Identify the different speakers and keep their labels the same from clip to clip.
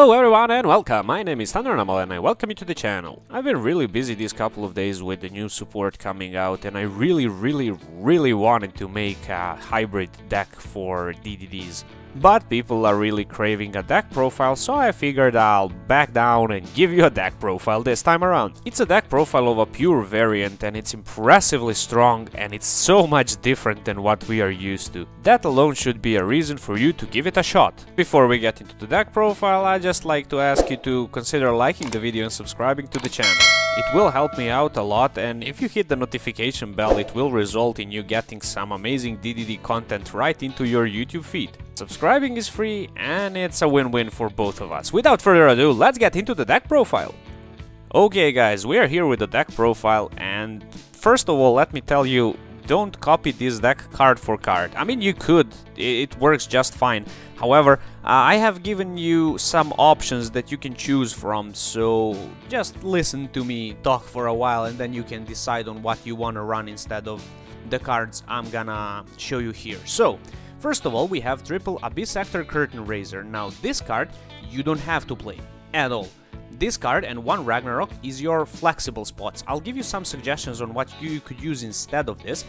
Speaker 1: Hello everyone and welcome, my name is Thundernomal and I welcome you to the channel. I've been really busy these couple of days with the new support coming out and I really wanted to make a hybrid deck for DDDs. But people are really craving a deck profile, so I figured I'll back down and give you a deck profile this time around. It's a deck profile of a pure variant and it's impressively strong and it's so much different than what we are used to. That alone should be a reason for you to give it a shot. Before we get into the deck profile, I'd just like to ask you to consider liking the video and subscribing to the channel. It will help me out a lot, and if you hit the notification bell, it will result in you getting some amazing DDD content right into your YouTube feed. Subscribing is free and it's a win-win for both of us. Without further ado, let's get into the deck profile. Okay guys, we are here with the deck profile, and first of all let me tell you, don't copy this deck card for card. I mean, you could, it works just fine. However, I have given you some options that you can choose from, so just listen to me talk for a while and then you can decide on what you want to run instead of the cards I'm gonna show you here. So, first of all, we have triple Abyss Sector Curtain Raiser. Now, this card you don't have to play at all. This card and one Ragnarok is your flexible spots. I'll give you some suggestions on what you could use instead of this,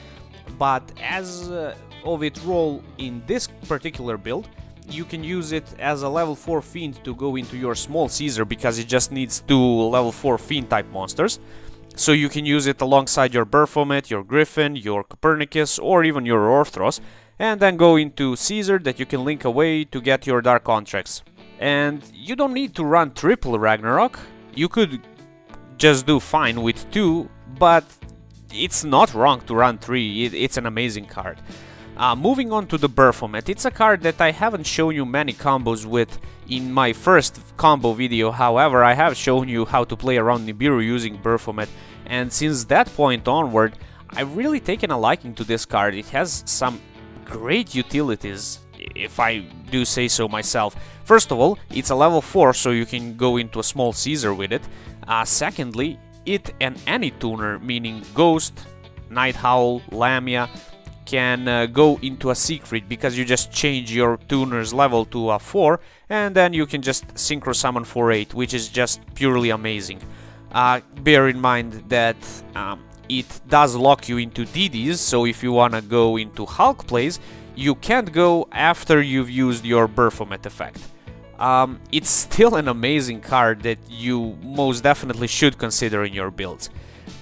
Speaker 1: but as of its role in this particular build, you can use it as a level 4 Fiend to go into your Small Caesar because it just needs 2 level 4 Fiend type monsters. So you can use it alongside your Baphomet, your Griffin, your Copernicus, or even your Orthros, and then go into Caesar that you can link away to get your Dark Contracts. And you don't need to run triple Ragnarok, you could just do fine with 2, but it's not wrong to run 3, it's an amazing card. Moving on to the Baphomet, it's a card that I haven't shown you many combos with in my first combo video, however I have shown you how to play around Nibiru using Baphomet, and since that point onward I've really taken a liking to this card. It has some great utilities, if I do say so myself. First of all, it's a level 4, so you can go into a Small Caesar with it. Secondly, it and any tuner, meaning Ghost, Night Howl, Lamia, can go into a secret because you just change your tuner's level to a 4 and then you can just synchro summon for 8, which is just purely amazing. Bear in mind that it does lock you into DDs, so if you wanna go into Hulk plays, you can't go after you've used your Baphomet effect. It's still an amazing card that you most definitely should consider in your builds.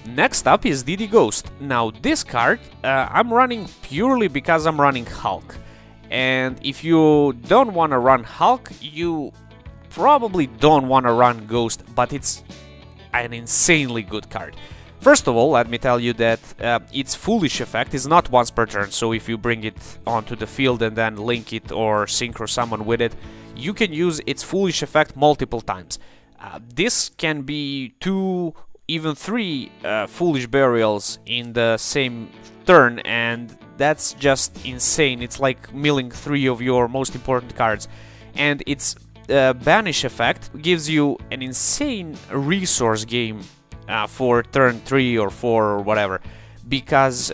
Speaker 1: Next up is DD Ghost. Now this card I'm running purely because I'm running Hulk. And if you don't want to run Hulk, you probably don't want to run Ghost, but it's an insanely good card. First of all, let me tell you that its Foolish effect is not once per turn, so if you bring it onto the field and then link it or synchro summon with it, you can use its Foolish effect multiple times. This can be 2, even 3 Foolish Burials in the same turn, and that's just insane. It's like milling 3 of your most important cards. And its Banish effect gives you an insane resource game for turn 3 or 4 or whatever, because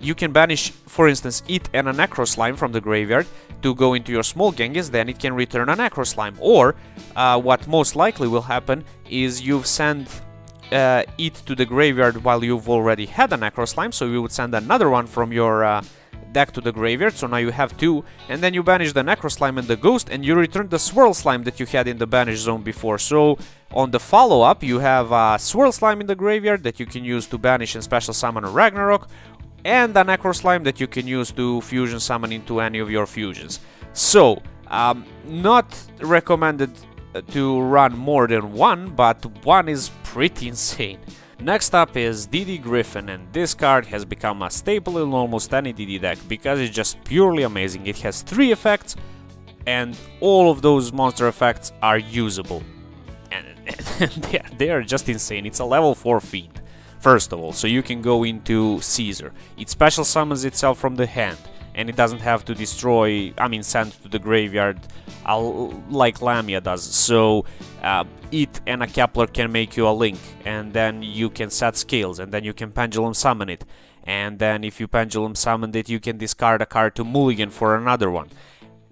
Speaker 1: you can banish, for instance, it and a Necro Slime from the graveyard to go into your small Genghis, then it can return a Necro Slime. Or what most likely will happen is you've sent it to the graveyard while you've already had a Necro Slime, so you would send another one from your deck to the graveyard, so now you have 2, and then you banish the Necro Slime and the Ghost, and you return the Swirl Slime that you had in the banish zone before. So on the follow-up, you have a Swirl Slime in the graveyard that you can use to banish and special summon a Ragnarok, and a Necro Slime that you can use to fusion summon into any of your fusions. So, not recommended to run more than 1, but 1 is pretty insane. Next up is DD Griffin, and this card has become a staple in almost any DD deck because it's just purely amazing. It has 3 effects, and all of those monster effects are usable. And they are just insane. It's a level 4 Fiend, first of all, so you can go into Caesar. It special summons itself from the hand, and it doesn't have to destroy, send to the graveyard like Lamia does. So it and a Kepler can make you a link, and then you can set scales, and then you can pendulum summon it, and then if you pendulum summoned it, you can discard a card to mulligan for another one.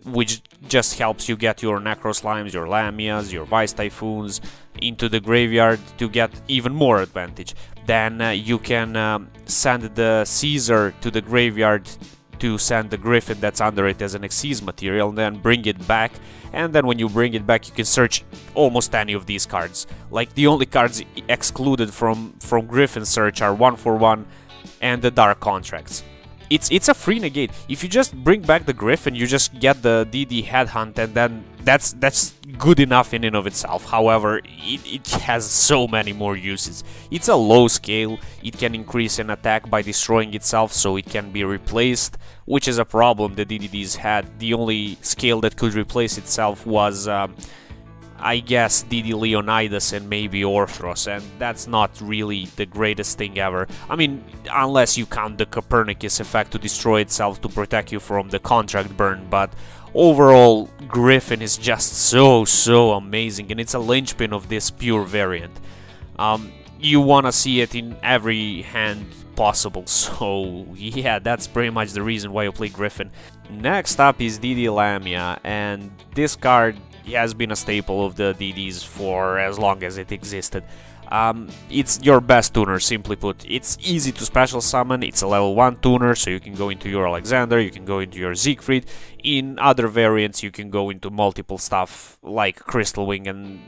Speaker 1: which just helps you get your Necro Slimes, your Lamias, your Vice Typhoons into the graveyard to get even more advantage. Then you can send the Caesar to the graveyard to send the Griffin that's under it as an Xyz material, and then bring it back. And then when you bring it back, you can search almost any of these cards. Like, the only cards excluded from Griffin search are 1/1 and the Dark Contracts. It's a free negate. If you just bring back the Griffin, you just get the DD Headhunt, and then that's good enough in and of itself. However, it has so many more uses. It's a low scale, it can increase an attack by destroying itself, so it can be replaced, which is a problem the DDDs had. The only scale that could replace itself was I guess DD Leonidas and maybe Orthros, and that's not really the greatest thing ever. I mean, unless you count the Copernicus effect to destroy itself to protect you from the contract burn, but overall, Griffin is just so amazing, and it's a linchpin of this pure variant. You wanna see it in every hand possible, so yeah, that's pretty much the reason why you play Griffin. Next up is DD Lamia, and this card has been a staple of the DDs for as long as it existed. It's your best tuner, simply put. It's easy to special summon, it's a level 1 tuner, so you can go into your Alexander, you can go into your Siegfried. In other variants you can go into multiple stuff like Crystal Wing,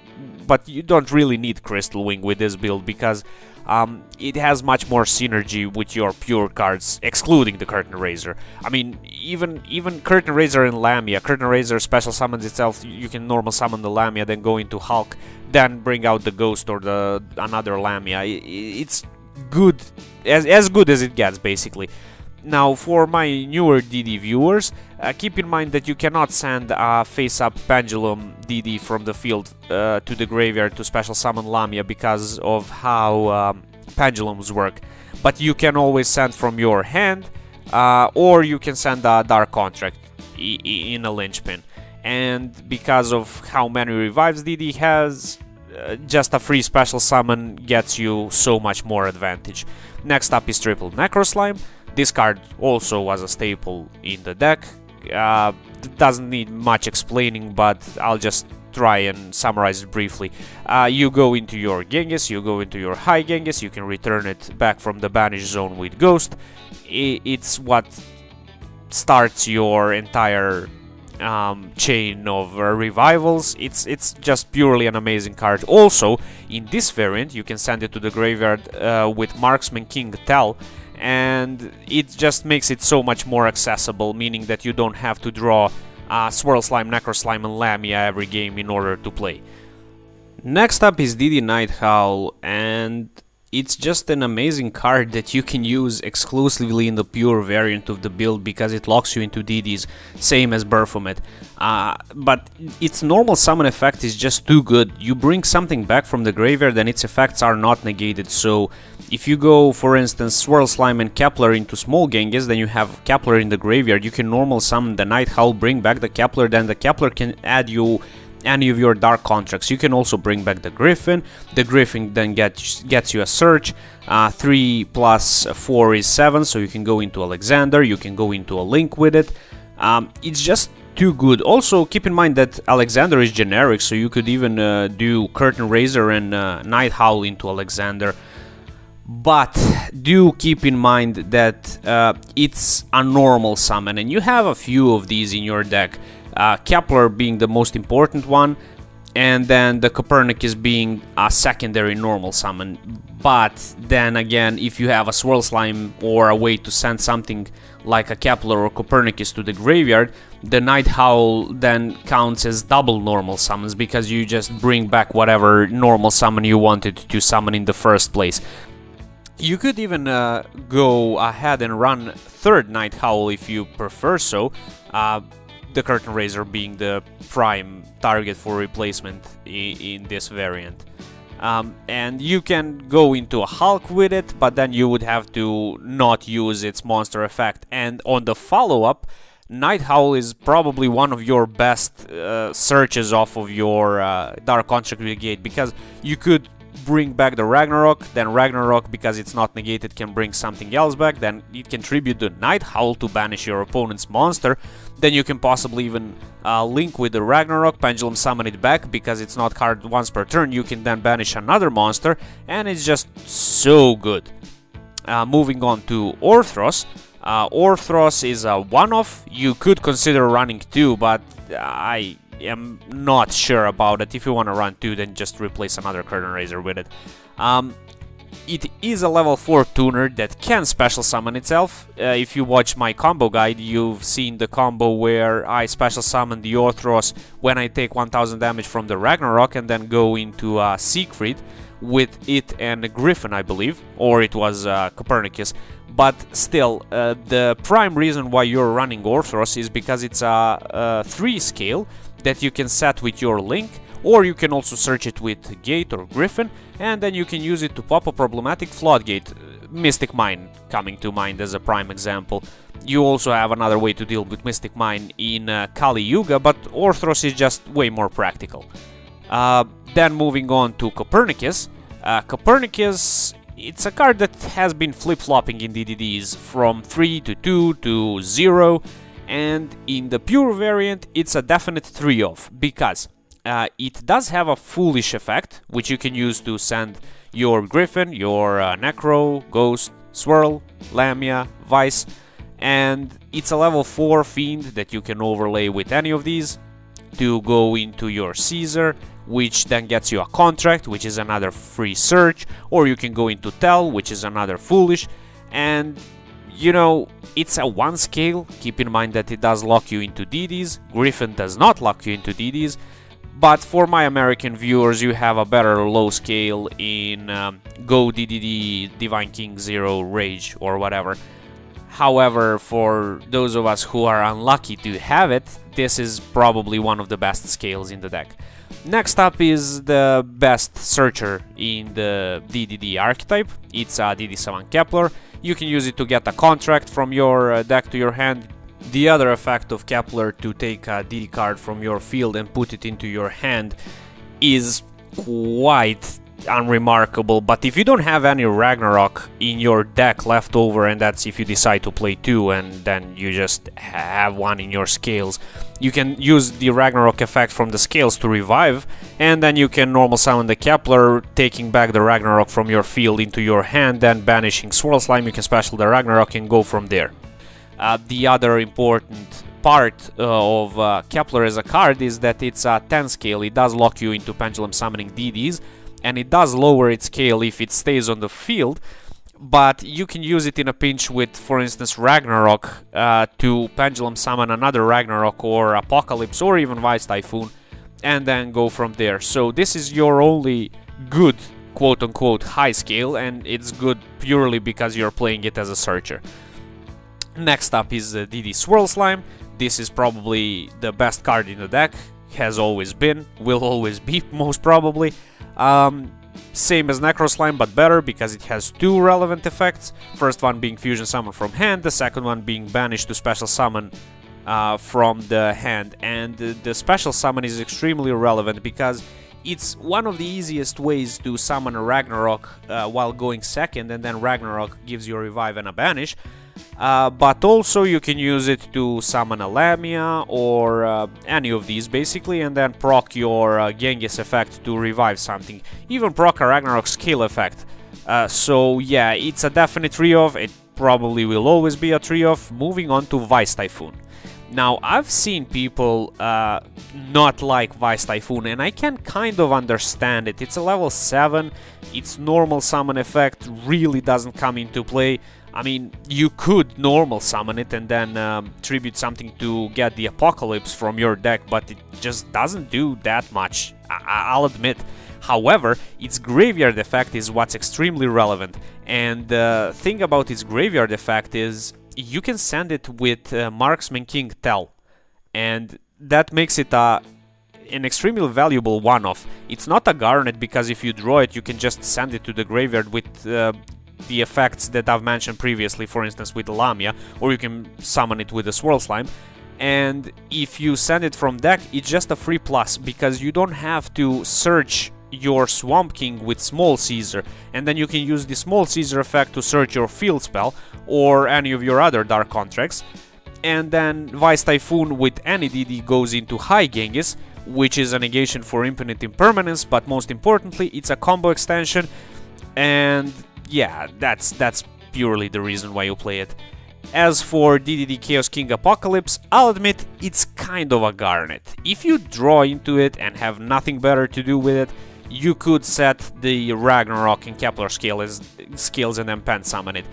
Speaker 1: but you don't really need Crystal Wing with this build, because it has much more synergy with your pure cards, excluding the Curtain Raiser. I mean, even Curtain Raiser and Lamia. Curtain Raiser special summons itself, you can normal summon the Lamia, then go into Hulk, then bring out the Ghost or another Lamia. It's good, as good as it gets, basically. Now, for my newer DD viewers, keep in mind that you cannot send a face-up Pendulum DD from the field to the graveyard to special summon Lamia because of how pendulums work. But you can always send from your hand, or you can send a Dark Contract in a linchpin. And because of how many revives DD has, just a free special summon gets you so much more advantage. Next up is Triple Necro Slime. This card also was a staple in the deck. Doesn't need much explaining, but I'll just try and summarize it briefly. You go into your Genghis, you go into your High Genghis, you can return it back from the Banish Zone with Ghost. It's what starts your entire chain of revivals. It's just purely an amazing card. Also, in this variant, you can send it to the graveyard with Marksman King Tell, and it just makes it so much more accessible, meaning that you don't have to draw Swirl Slime, Necro Slime, and Lamia every game in order to play. Next up is DD Nighthowl, and it's just an amazing card that you can use exclusively in the pure variant of the build because it locks you into DDs, same as Baphomet. But its normal summon effect is just too good. You bring something back from the graveyard and its effects are not negated, so if you go, for instance, Swirl Slime and Kepler into small Genghis, then you have Kepler in the graveyard, you can normal summon the Nighthowl, bring back the Kepler, then the Kepler can add you any of your Dark Contracts. You can also bring back the Griffin then gets you a search. 3 plus 4 is 7, so you can go into Alexander, you can go into a Link with it. It's just too good. Also, keep in mind that Alexander is generic, so you could even do Curtain Raiser and Nighthowl into Alexander. But do keep in mind that it's a normal summon, and you have a few of these in your deck. Kepler being the most important one, and then the Copernicus being a secondary normal summon. But then again, if you have a Swirl Slime or a way to send something like a Kepler or Copernicus to the graveyard, the Nighthowl then counts as double normal summons because you just bring back whatever normal summon you wanted to summon in the first place. You could even go ahead and run third Nighthowl if you prefer so. The Curtain Raiser being the prime target for replacement in this variant. And you can go into a Hulk with it, but then you would have to not use its monster effect. And on the follow-up, Nighthowl is probably one of your best searches off of your Dark Contract Brigade, because you could bring back the Ragnarok, then Ragnarok, because it's not negated, can bring something else back, then it can tribute the Night Howl to banish your opponent's monster, then you can possibly even link with the Ragnarok, Pendulum Summon it back, because it's not card once per turn, you can then banish another monster, and it's just so good. Moving on to Orthros. Orthros is a one-off. You could consider running 2, but I am not sure about it. If you want to run 2, then just replace another Curtain Raiser with it. It is a level 4 tuner that can special summon itself. If you watch my combo guide, you've seen the combo where I special summon the Orthros when I take 1000 damage from the Ragnarok and then go into Siegfried with it and Griffin, I believe, or it was Copernicus. But still, the prime reason why you're running Orthros is because it's a 3 scale that you can set with your Link, or you can also search it with Gate or Griffin, and then you can use it to pop a problematic Floodgate, Mystic Mine coming to mind as a prime example. You also have another way to deal with Mystic Mine in Kali Yuga, but Orthros is just way more practical. Then moving on to Copernicus. Copernicus, it's a card that has been flip-flopping in DDDs from 3 to 2 to 0, and in the pure variant it's a definite 3-off, because it does have a foolish effect, which you can use to send your Griffin, your Necro, Ghost, Swirl, Lamia, Vice, and it's a level 4 Fiend that you can overlay with any of these to go into your Caesar, which then gets you a Contract, which is another free search, or you can go into Tell, which is another foolish, and you know, it's a 1 scale. Keep in mind that it does lock you into DDs, Griffin does not lock you into DDs, but for my American viewers, you have a better low scale in Go DDD, Divine King 0, Rage, or whatever. However, for those of us who are unlucky to have it, this is probably one of the best scales in the deck. Next up is the best searcher in the DDD archetype. It's a DD7 Kepler. You can use it to get a Contract from your deck to your hand. The other effect of Kepler, to take a DD card from your field and put it into your hand, is quite unremarkable, but if you don't have any Ragnarok in your deck left over, and that's if you decide to play 2 and then you just have 1 in your scales, you can use the Ragnarok effect from the scales to revive, and then you can normal summon the Kepler, taking back the Ragnarok from your field into your hand, then banishing Swirl Slime. You can special the Ragnarok and go from there. The other important part of Kepler as a card is that it's a 10 scale. It does lock you into Pendulum Summoning DDs, and it does lower its scale if it stays on the field, but you can use it in a pinch with, for instance, Ragnarok to Pendulum Summon another Ragnarok or Apocalypse or even Vice Typhoon, and then go from there. So this is your only good quote-unquote high scale, and it's good purely because you're playing it as a searcher. Next up is DD Swirl Slime. This is probably the best card in the deck, has always been, will always be most probably. Same as Necro Slime, but better, because it has 2 relevant effects. First one being Fusion Summon from hand, the second one being Banished to Special Summon from the hand. And the Special Summon is extremely relevant because it's one of the easiest ways to summon a Ragnarok while going second, and then Ragnarok gives you a revive and a banish. But also you can use it to summon a Lamia or any of these basically, and then proc your Genghis effect to revive something. Even proc a Ragnarok scale effect. So yeah, it's a definite 3-off. It probably will always be a 3-off. Moving on to Vice Typhoon. Now, I've seen people not like Vice Typhoon, and I can kind of understand it. It's a level 7, its normal summon effect really doesn't come into play. I mean, you could normal summon it and then tribute something to get the Apocalypse from your deck, but it just doesn't do that much, I'll admit. However, its graveyard effect is what's extremely relevant, and the thing about its graveyard effect is you can send it with Marksman King Tell, and that makes it an extremely valuable one-off. It's not a Garnet, because if you draw it, you can just send it to the graveyard with the effects that I've mentioned previously, for instance with Lamia, or you can summon it with a Swirl Slime. And if you send it from deck, it's just a free plus, because you don't have to search your Swamp King with Small Caesar, and then you can use the Small Caesar effect to search your field spell or any of your other Dark Contracts. And then Vice Typhoon with any DD goes into High Genghis, which is a negation for Infinite Impermanence, but most importantly, it's a combo extension, and yeah, that's purely the reason why you play it. As for DDD Chaos King Apocalypse, I'll admit it's kind of a Garnet. If you draw into it and have nothing better to do with it, you could set the Ragnarok and Kepler scales and then pen summon it.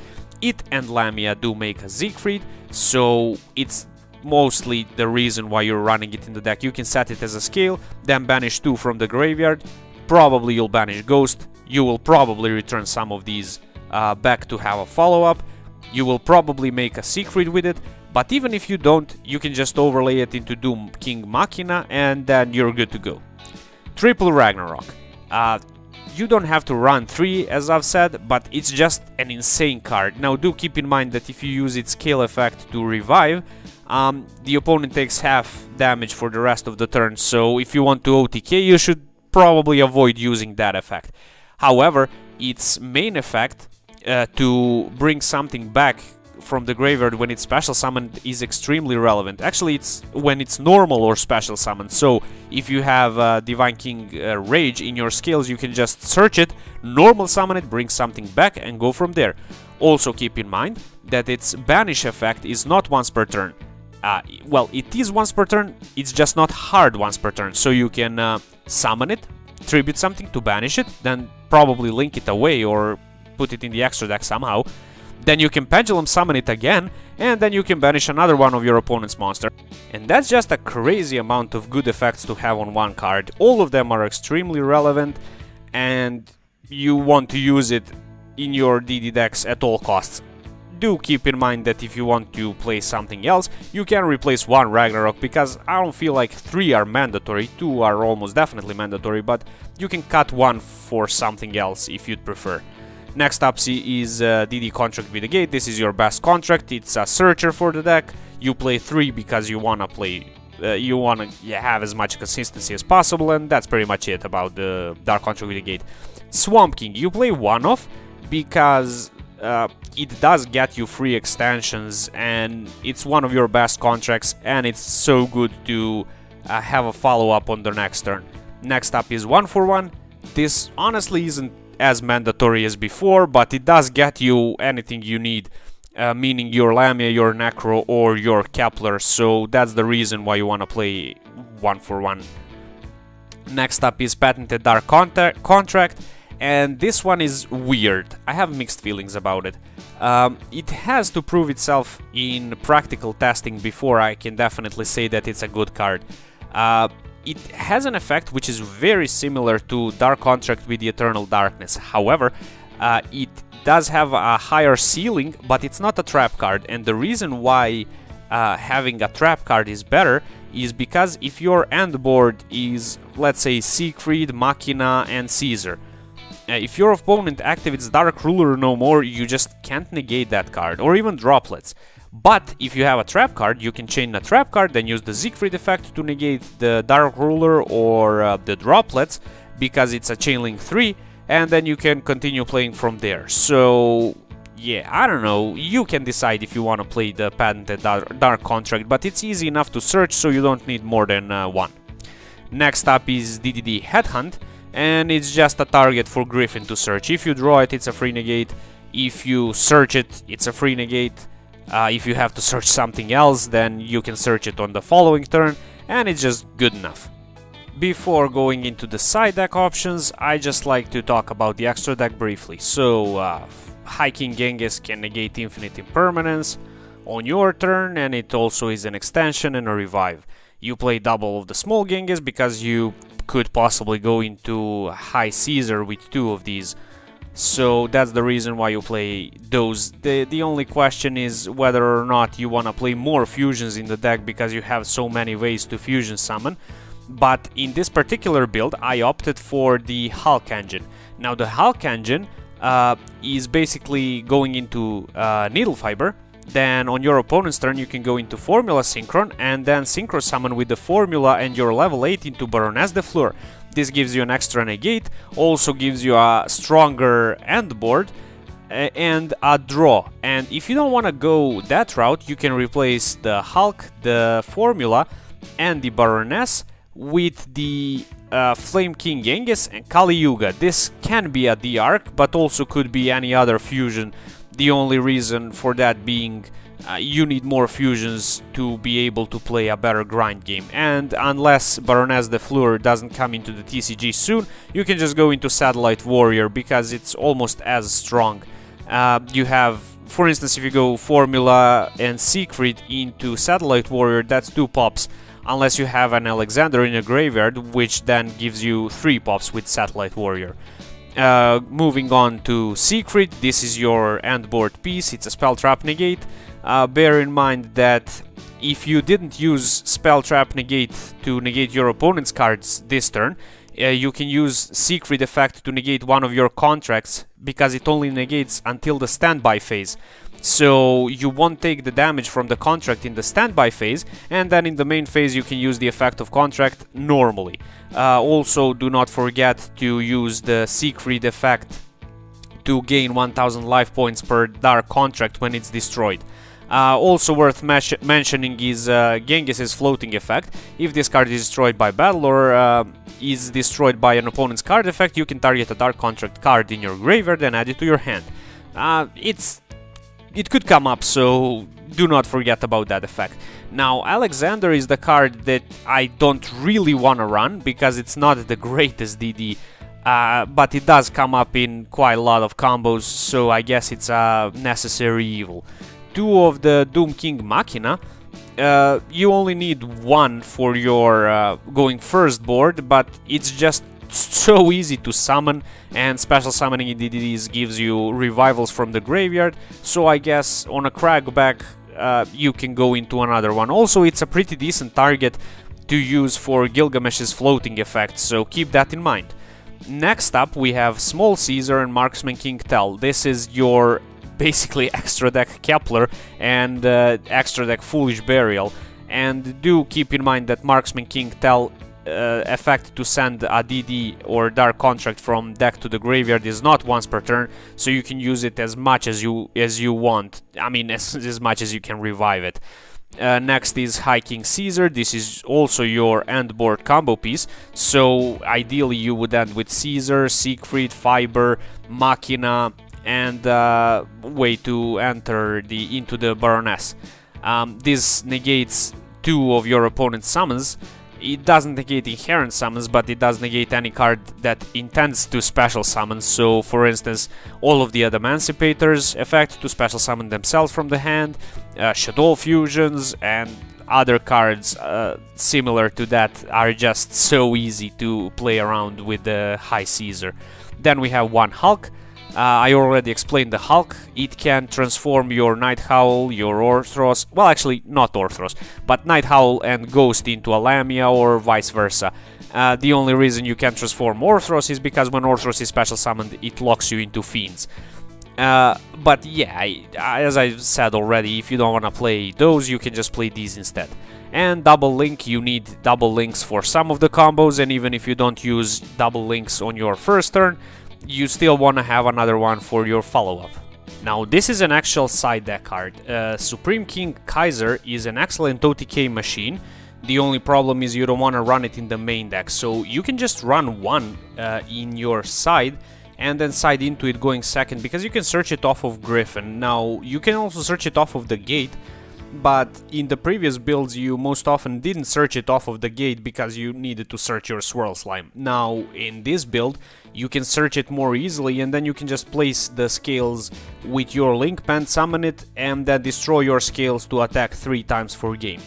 Speaker 1: It and Lamia do make a Siegfried, so it's mostly the reason why you're running it in the deck. You can set it as a scale, then banish 2 from the graveyard, probably you'll banish Ghost, you will probably return some of these back to have a follow-up, you will probably make a Siegfried with it, but even if you don't, you can just overlay it into Doom King Machina and then you're good to go. Triple Ragnarok. You don't have to run 3, as I've said, but it's just an insane card. Now do keep in mind that if you use its scale effect to revive, the opponent takes half damage for the rest of the turn, so if you want to OTK, you should probably avoid using that effect. However, its main effect, to bring something back from the graveyard when it's special summoned, is extremely relevant. Actually, it's when it's normal or special summoned, so if you have Divine King Rage in your skills, you can just search it, normal summon it, bring something back, and go from there. Also keep in mind that its banish effect is not once per turn. Well, it is once per turn, it's just not hard once per turn, so you can summon it, tribute something to banish it, then probably link it away or put it in the extra deck somehow. Then you can Pendulum Summon it again, and then you can banish another one of your opponent's monster. And that's just a crazy amount of good effects to have on one card. All of them are extremely relevant, and you want to use it in your DD decks at all costs. Do keep in mind that if you want to play something else, you can replace one Ragnarok, because I don't feel like 3 are mandatory, 2 are almost definitely mandatory, but you can cut one for something else if you'd prefer. Next up is DD Contract with the Gate. This is your best contract, it's a searcher for the deck. You play 3 because you wanna play, you wanna have as much consistency as possible, and that's pretty much it about the Dark Contract with the Gate. Swamp King, you play 1 off because it does get you free extensions, and it's one of your best contracts, and it's so good to have a follow-up on the next turn. Next up is 1 for 1. This honestly isn't as mandatory as before, but it does get you anything you need, meaning your Lamia, your Necro, or your Kepler, so that's the reason why you want to play 1 for 1. Next up is Patented Dark Contract, and this one is weird. I have mixed feelings about it. It has to prove itself in practical testing before I can definitely say that it's a good card. It has an effect which is very similar to Dark Contract with the Eternal Darkness. However, it does have a higher ceiling, but it's not a trap card. And the reason why having a trap card is better is because if your end board is, let's say, Siegfried, Machina, and Caesar, if your opponent activates Dark Ruler no more, you just can't negate that card, or even Droplets. But if you have a trap card, you can chain a trap card, then use the Siegfried effect to negate the Dark Ruler or the Droplets, because it's a chain link 3, and then you can continue playing from there. So yeah, I don't know, you can decide if you want to play the Patented Dark Contract, but it's easy enough to search, so you don't need more than 1. Next up is DDD Headhunt, and it's just a target for Griffin to search. If you draw it, it's a free negate. If you search it, it's a free negate. If you have to search something else, then you can search it on the following turn, and it's just good enough. Before going into the side deck options, I just like to talk about the extra deck briefly. So, High King Genghis can negate Infinite Impermanence on your turn, and it also is an extension and a revive. You play double of the Small Genghis because you could possibly go into High Caesar with 2 of these. So that's the reason why you play those. The only question is whether or not you want to play more fusions in the deck, because you have so many ways to fusion summon. But in this particular build, I opted for the Hulk engine. Now the Hulk engine is basically going into Needle Fiber. Then on your opponent's turn you can go into Formula Synchron and then Synchro Summon with the Formula and your level 8 into Baroness de Fleur. this gives you an extra negate, also gives you a stronger end board, and a draw. And if you don't want to go that route, you can replace the Hulk, the Formula, and the Baroness with the Flame King Genghis and Kali Yuga. This can be a D-Arc, but also could be any other fusion. The only reason for that being you need more fusions to be able to play a better grind game. And unless Baroness de Fleur doesn't come into the TCG soon, you can just go into Satellite Warrior because it's almost as strong. You have, for instance, if you go Formula and Siegfried into Satellite Warrior, that's 2 pops. Unless you have an Alexander in a graveyard, which then gives you 3 pops with Satellite Warrior. Moving on to Siegfried, this is your end board piece, it's a Spell Trap Negate. Bear in mind that if you didn't use Spell Trap Negate to negate your opponent's cards this turn, you can use Siegfried effect to negate one of your contracts, because it only negates until the standby phase. So you won't take the damage from the contract in the standby phase, and then in the main phase you can use the effect of contract normally. Also, do not forget to use the Siegfried effect to gain 1000 life points per dark contract when it's destroyed. Also worth mentioning is Genghis's floating effect. If this card is destroyed by battle or is destroyed by an opponent's card effect, you can target a dark contract card in your graveyard and add it to your hand. It could come up, so do not forget about that effect. Now, Alexander is the card that I don't really want to run, because it's not the greatest DD, but it does come up in quite a lot of combos, so I guess it's a necessary evil. 2 of the Doom King Machina, you only need 1 for your going first board, but it's just so easy to summon, and special summoning in DDDs gives you revivals from the graveyard, so I guess on a crackback you can go into another one. Also, it's a pretty decent target to use for Gilgamesh's floating effect, so keep that in mind. Next up we have Small Caesar and Marksman King Tell. This is your basically extra deck Kepler and extra deck Foolish Burial, and do keep in mind that Marksman King Tell effect to send a DD or Dark Contract from deck to the graveyard is not once per turn, so you can use it as much as you want. I mean, as much as you can revive it. Next is High King Caesar. This is also your end board combo piece, so ideally you would end with Caesar, Siegfried, Fiber, Machina, and way to enter into the Baroness. This negates 2 of your opponent's summons. It doesn't negate inherent summons, but it does negate any card that intends to special summon. So, for instance, all of the Adamantipator's effect to special summon themselves from the hand, Shadow Fusions, and other cards similar to that are just so easy to play around with the High Caesar. Then we have 1 Hulk. I already explained the Hulk. It can transform your Night Howl, your Orthros, well, actually not Orthros, but Night Howl and Ghost into a Lamia or vice versa. The only reason you can transform Orthros is because when Orthros is special summoned, it locks you into Fiends. But yeah, as I said already, if you don't want to play those, you can just play these instead. And Double Link, you need Double Links for some of the combos, and even if you don't use Double Links on your first turn, you still want to have another one for your follow-up. Now, this is an actual side deck card. Supreme King Kaiser is an excellent OTK machine. The only problem is you don't want to run it in the main deck, so you can just run 1 in your side and then side into it going second, because you can search it off of Griffin. Now, you can also search it off of the gate, but in the previous builds you most often didn't search it off of the gate because you needed to search your Swirl Slime. Now, in this build, you can search it more easily, and then you can just place the scales with your Link Pen, summon it, and then destroy your scales to attack 3 times per game.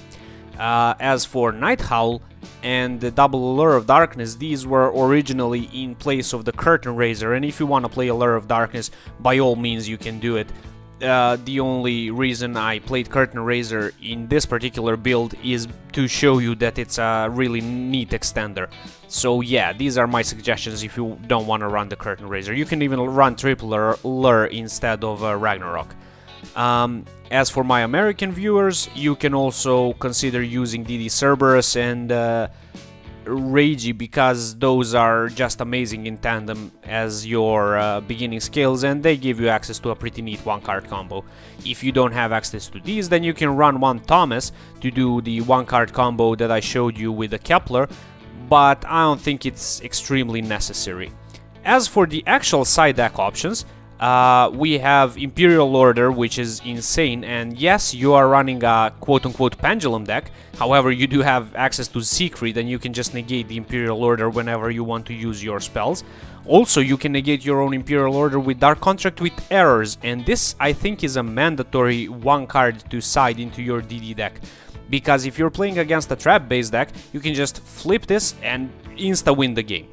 Speaker 1: As for Night Howl and the Double Allure of Darkness, these were originally in place of the Curtain Raiser, and if you want to play Allure of Darkness, by all means you can do it. The only reason I played Curtain Raiser in this particular build is to show you that it's a really neat extender. So yeah, these are my suggestions if you don't want to run the Curtain Raiser. You can even run Triple Allure instead of Ragnarok. As for my American viewers, you can also consider using DD Cerberus and ragey because those are just amazing in tandem as your beginning skills, and they give you access to a pretty neat one-card combo. If you don't have access to these, then you can run one Thomas to do the one-card combo that I showed you with the Kepler, but I don't think it's extremely necessary. As for the actual side deck options, we have Imperial Order, which is insane, and yes, you are running a quote-unquote pendulum deck. However, you do have access to Siegfried, and you can just negate the Imperial Order whenever you want to use your spells. Also, you can negate your own Imperial Order with Dark Contract with Errors, and this, I think, is a mandatory one card to side into your DD deck. Because if you're playing against a trap-based deck, you can just flip this and insta-win the game.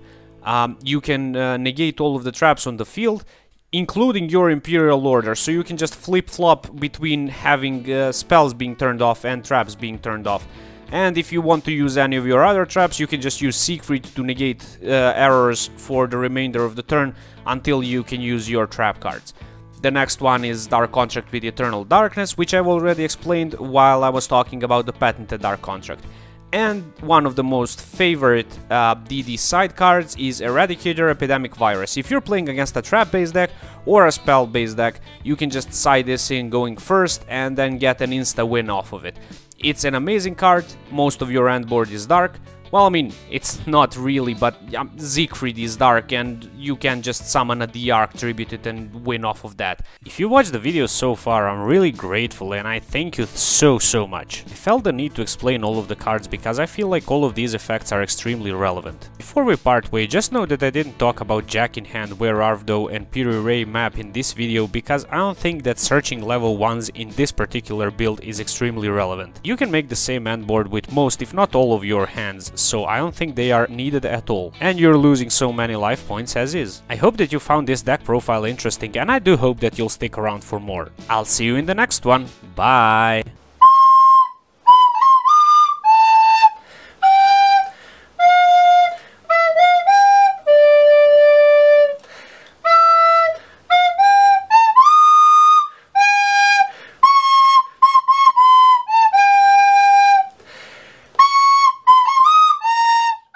Speaker 1: You can negate all of the traps on the field, including your Imperial Order, so you can just flip-flop between having spells being turned off and traps being turned off. And if you want to use any of your other traps, you can just use Siegfried to negate errors for the remainder of the turn until you can use your trap cards. The next one is Dark Contract with Eternal Darkness, which I've already explained while I was talking about the patented Dark Contract. And one of the most favorite DD side cards is Eradicator Epidemic Virus. If you're playing against a trap-based deck or a spell-based deck, you can just side this in going first and then get an insta-win off of it. It's an amazing card, most of your end board is dark. Well, I mean, it's not really, but Siegfried is dark and you can just summon a DR, tribute it and win off of that. If you watched the video so far, I'm really grateful and I thank you so much. I felt the need to explain all of the cards because I feel like all of these effects are extremely relevant. Before we part way, just know that I didn't talk about Jack in Hand, Where Arvdo and Piri Ray map in this video because I don't think that searching level 1s in this particular build is extremely relevant. You can make the same end board with most, if not all of your hands, so I don't think they are needed at all, and you're losing so many life points as is. I hope that you found this deck profile interesting, and I do hope that you'll stick around for more. I'll see you in the next one, bye!